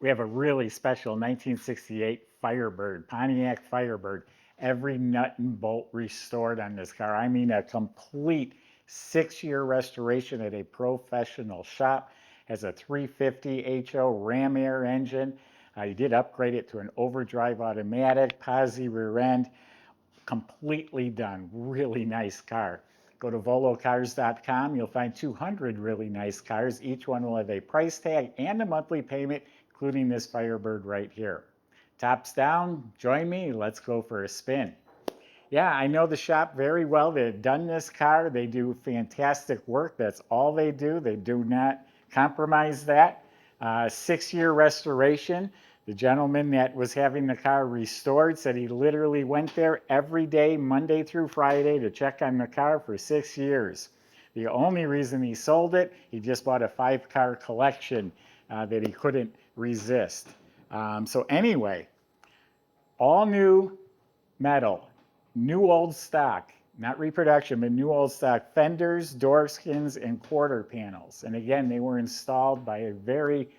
We have a really special 1968 Firebird, Pontiac Firebird. Every nut and bolt restored on this car. I mean, a complete 6-year restoration at a professional shop. Has a 350 HO Ram Air engine. You did upgrade it to an overdrive automatic, posi rear end. Completely done. Really nice car. Go to volocars.com. You'll find 200 really nice cars. Each one will have a price tag and a monthly payment, including this Firebird right here. Tops down. Join me. Let's go for a spin. Yeah, I know the shop very well. They've done this car. They do fantastic work. That's all they do. They do not compromise that. 6-year restoration. The gentleman that was having the car restored said he literally went there every day, Monday through Friday, to check on the car for 6 years. The only reason he sold it, he just bought a 5-car collection that he couldn't resist. So anyway, all new metal, new old stock, not reproduction, but new old stock fenders, door skins, and quarter panels. And again, they were installed by a very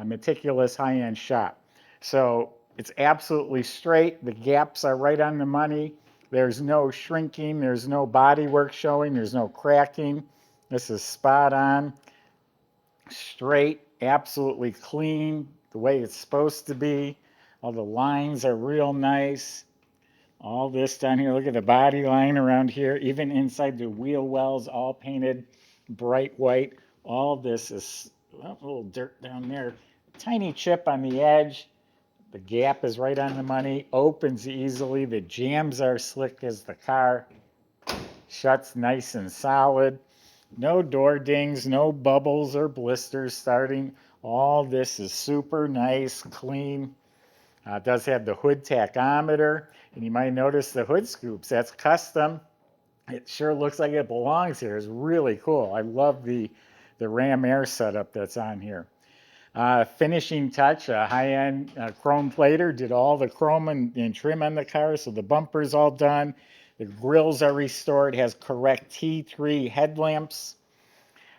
meticulous high-end shop. So it's absolutely straight. The gaps are right on the money. There's no shrinking. There's no body work showing. There's no cracking. This is spot on, straight, absolutely clean, the way it's supposed to be. All the lines are real nice. All this down here, look at the body line around here, even inside the wheel wells, all painted bright white. All this is, well, a little dirt down there. Tiny chip on the edge. The gap is right on the money, opens easily. The jambs are slick as the car. Shuts nice and solid. No door dings, no bubbles or blisters starting. All this is super nice, clean. It does have the hood tachometer, and you might notice the hood scoops. That's custom. It sure looks like it belongs here. It's really cool. I love the Ram Air setup that's on here. Finishing touch, a high-end chrome plater. Did all the chrome and trim on the car, so the bumper's all done. The grills are restored. It has correct T3 headlamps.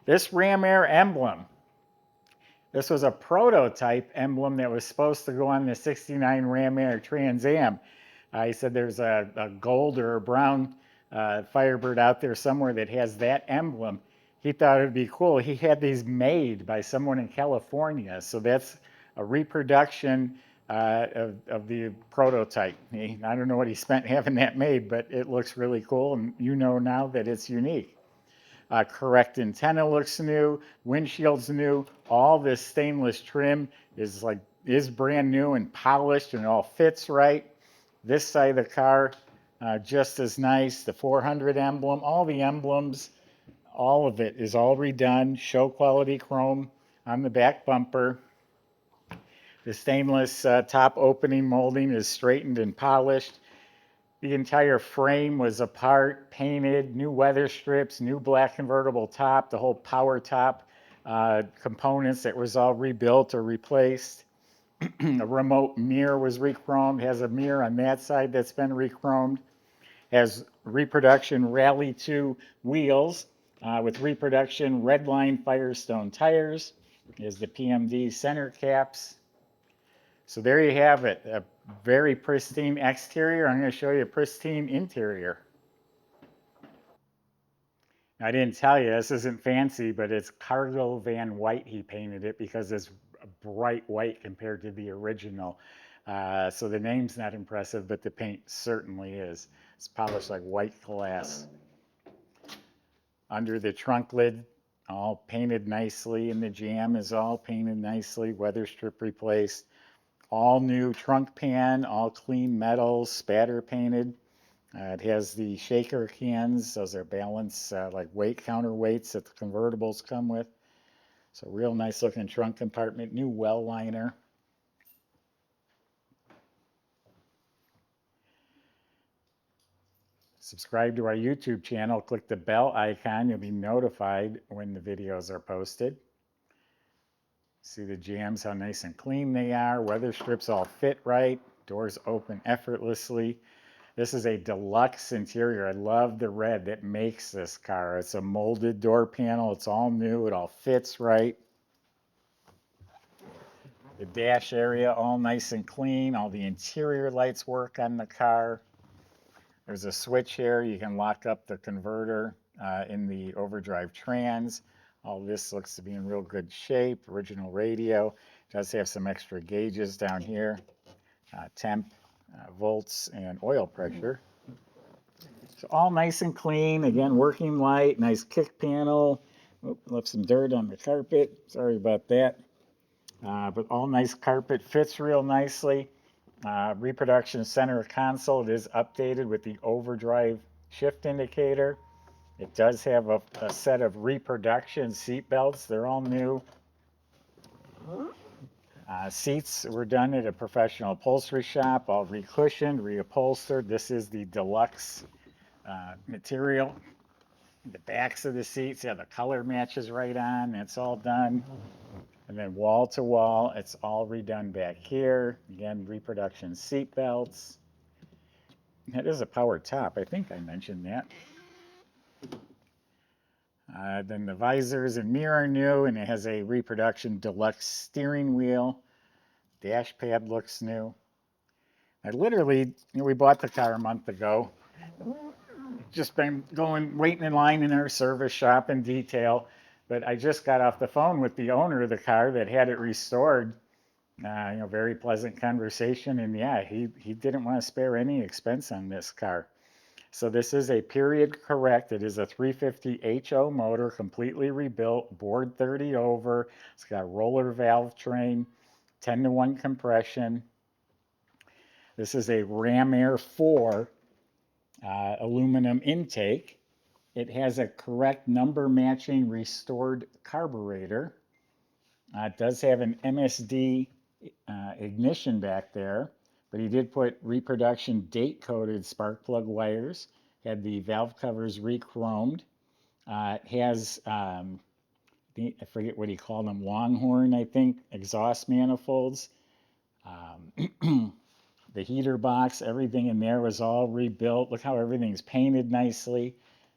This Ram Air emblem, this was a prototype emblem that was supposed to go on the 69 Ram Air Trans Am. He said there's a gold or a brown Firebird out there somewhere that has that emblem. He thought it would be cool. He had these made by someone in California. So that's a reproduction of the prototype. I don't know what he spent having that made, but it looks really cool. And you know now that it's unique. Correct antenna looks new, windshield's new. All this stainless trim is brand new and polished, and it all fits right. This side of the car, just as nice. The 400 emblem, all the emblems, all of it is all redone. Show quality chrome on the back bumper. The stainless top opening molding is straightened and polished. The entire frame was apart, painted, new weather strips, new black convertible top, the whole power top components that was all rebuilt or replaced. A remote mirror was re-chromed, has a mirror on that side that's been re-chromed. Has reproduction Rally 2 wheels with reproduction redline Firestone tires. Is the PMD center caps. So there you have it, a very pristine exterior. I'm going to show you a pristine interior. I didn't tell you, this isn't fancy, but it's cargo van white. He painted it because it's bright white compared to the original. So the name's not impressive, but the paint certainly is. It's polished like white glass. Under the trunk lid, all painted nicely, and the jam is all painted nicely, weather strip replaced. All new trunk pan, all clean metals, spatter painted. It has the shaker cans. Those are balanced like weight counterweights that the convertibles come with. So real nice looking trunk compartment. New well liner. Subscribe to our YouTube channel. Click the bell icon. You'll be notified when the videos are posted. See the jams, how nice and clean they are. Weather strips all fit right. Doors open effortlessly. This is a deluxe interior. I love the red that makes this car. It's a molded door panel. It's all new. It all fits right. The dash area all nice and clean. All the interior lights work on the car. There's a switch here. You can lock up the converter in the overdrive trans. All this looks to be in real good shape. Original radio. Does have some extra gauges down here. Temp, volts, and oil pressure. So all nice and clean. Again, working light. Nice kick panel. Oh, left some dirt on the carpet. Sorry about that. But all nice carpet, fits real nicely. Reproduction center console, it is updated with the overdrive shift indicator. It does have a set of reproduction seat belts. They're all new. Seats were done at a professional upholstery shop, all recushioned, reupholstered. This is the deluxe material. The backs of the seats, yeah, the color matches right on. That's all done. And then wall to wall, it's all redone back here. Again, reproduction seat belts. That is a power top. I think I mentioned that. Then the visors and mirror are new, and it has a reproduction deluxe steering wheel. Dash pad looks new. I literally, we bought the car a month ago. Just been waiting in line in our service shop in detail. But I just got off the phone with the owner of the car that had it restored. Very pleasant conversation. And yeah, he didn't want to spare any expense on this car. So this is a period correct. It is a 350 HO motor, completely rebuilt, bored 30 over. It's got roller valve train, 10-to-1 compression. This is a Ram Air 4 aluminum intake. It has a correct number matching restored carburetor. It does have an MSD ignition back there, but he did put reproduction date coded spark plug wires. Had the valve covers re-chromed. It has, I forget what he called them, Longhorn, I think, exhaust manifolds. The heater box, everything in there was all rebuilt. Look how everything's painted nicely.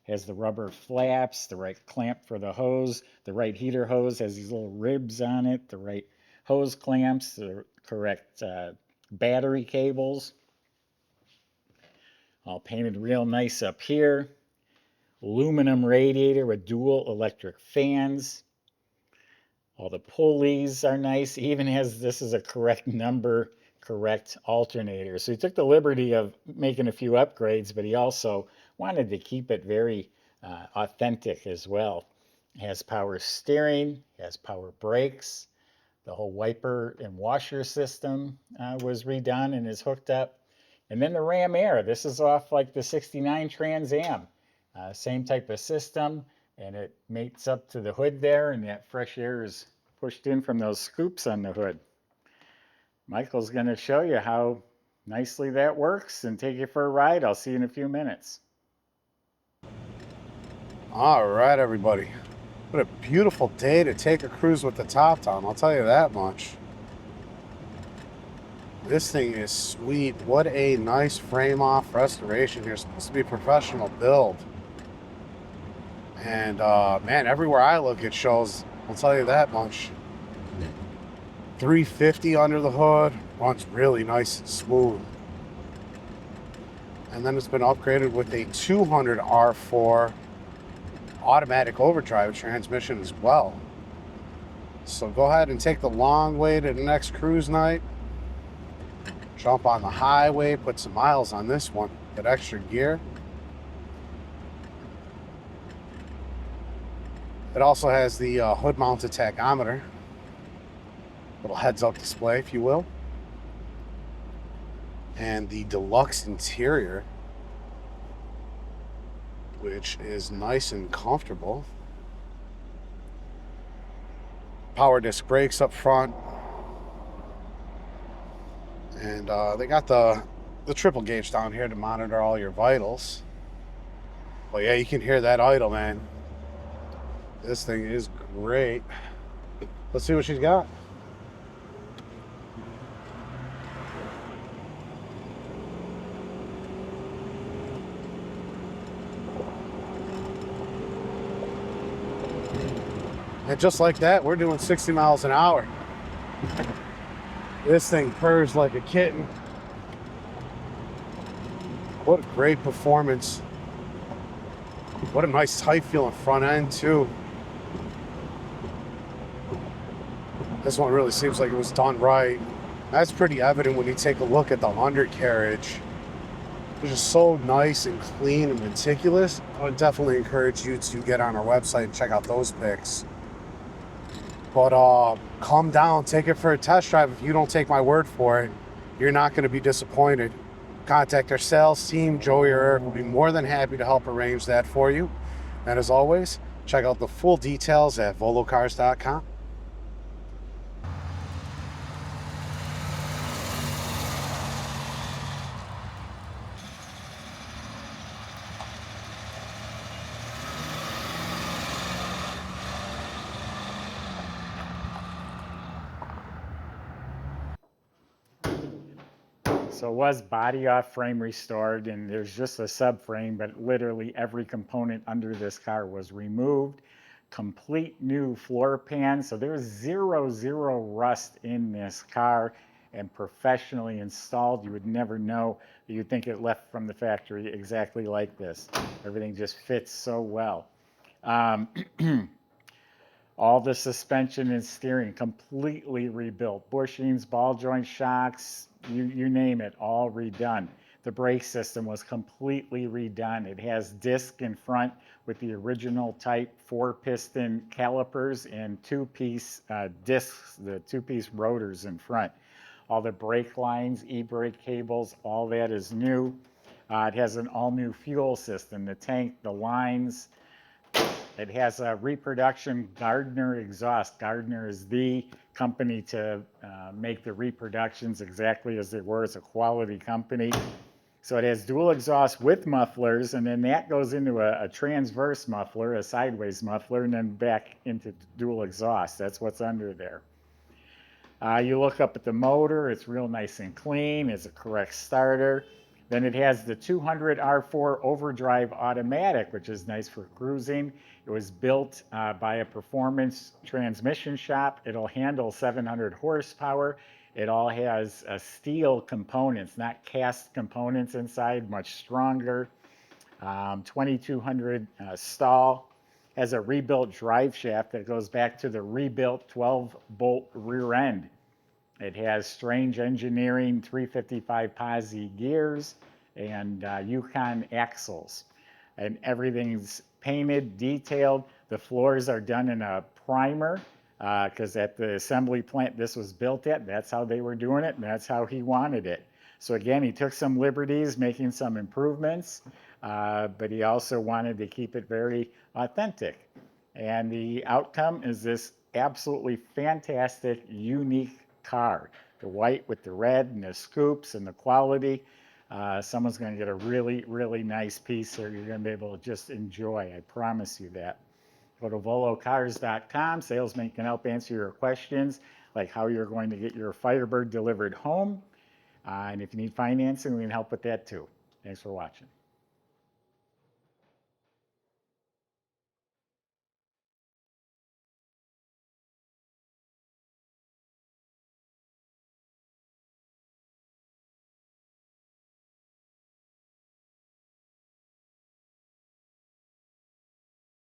Has the rubber flaps, the right clamp for the hose. The right heater hose has these little ribs on it. The right hose clamps, the correct battery cables. All painted real nice up here. Aluminum radiator with dual electric fans. All the pulleys are nice. It even has, this is a correct number, correct alternator. So he took the liberty of making a few upgrades, but he also wanted to keep it very authentic as well. It has power steering, has power brakes. The whole wiper and washer system was redone and is hooked up. And then the Ram Air. This is off like the 69 Trans Am. Same type of system, and it mates up to the hood there, and that fresh air is pushed in from those scoops on the hood. Michael's going to show you how nicely that works and take you for a ride. I'll see you in a few minutes. All right, everybody. What a beautiful day to take a cruise with the top down, I'll tell you that much. This thing is sweet. What a nice frame off restoration here. It's supposed to be professional build. And man, everywhere I look it shows, I'll tell you that much. 350 under the hood, runs really nice and smooth. And then it's been upgraded with a 200 R4 automatic overdrive transmission as well. So go ahead and take the long way to the next cruise night. Jump on the highway, put some miles on this one, get extra gear. It also has the hood mounted tachometer, little heads up display if you will, and the deluxe interior, which is nice and comfortable. Power disc brakes up front, and they got the triple gauge down here to monitor all your vitals. But yeah, you can hear that idle, man. This thing is great. Let's see what she's got. And just like that, we're doing 60 miles an hour. This thing purrs like a kitten. What a great performance. What a nice tight feeling front end too. This one really seems like it was done right. That's pretty evident when you take a look at the undercarriage. It's just so nice and clean and meticulous. I would definitely encourage you to get on our website and check out those pics. But calm down, take it for a test drive. If you don't take my word for it, you're not going to be disappointed. Contact our sales team. Joey or Eric will be more than happy to help arrange that for you. And as always, check out the full details at volocars.com. So it was body off, frame restored, and there's just a subframe, but literally every component under this car was removed. Complete new floor pan, so there's zero rust in this car, and professionally installed. You would never know. You'd think it left from the factory exactly like this. Everything just fits so well. All the suspension and steering completely rebuilt. Bushings, ball joint shocks, you name it, all redone. The brake system was completely redone. It has disc in front with the original type 4-piston calipers and 2-piece discs, the 2-piece rotors in front. All the brake lines, e-brake cables, all that is new. It has an all-new fuel system, the tank, the lines. It has a reproduction Gardner exhaust. Gardner is the company to make the reproductions exactly as they were. It's a quality company. So it has dual exhaust with mufflers, and then that goes into a transverse muffler, a sideways muffler, and then back into dual exhaust. That's what's under there. You look up at the motor, it's real nice and clean. It's a correct starter. Then it has the 200 R4 overdrive automatic, which is nice for cruising. It was built by a performance transmission shop. It'll handle 700 horsepower. It all has steel components, not cast components inside, much stronger. 2200 stall. Has a rebuilt drive shaft that goes back to the rebuilt 12-bolt rear end. It has Strange Engineering 355 posi gears and Yukon axles. And everything's painted, detailed. The floors are done in a primer because at the assembly plant this was built at, that's how they were doing it, and that's how he wanted it. So again, he took some liberties making some improvements, but he also wanted to keep it very authentic. And the outcome is this absolutely fantastic, unique car. The white with the red and the scoops and the quality. Someone's going to get a really nice piece here. You're going to be able to just enjoy. I promise you that. Go to volocars.com. Salesman can help answer your questions, like how you're going to get your Firebird delivered home. And if you need financing, we can help with that too. Thanks for watching.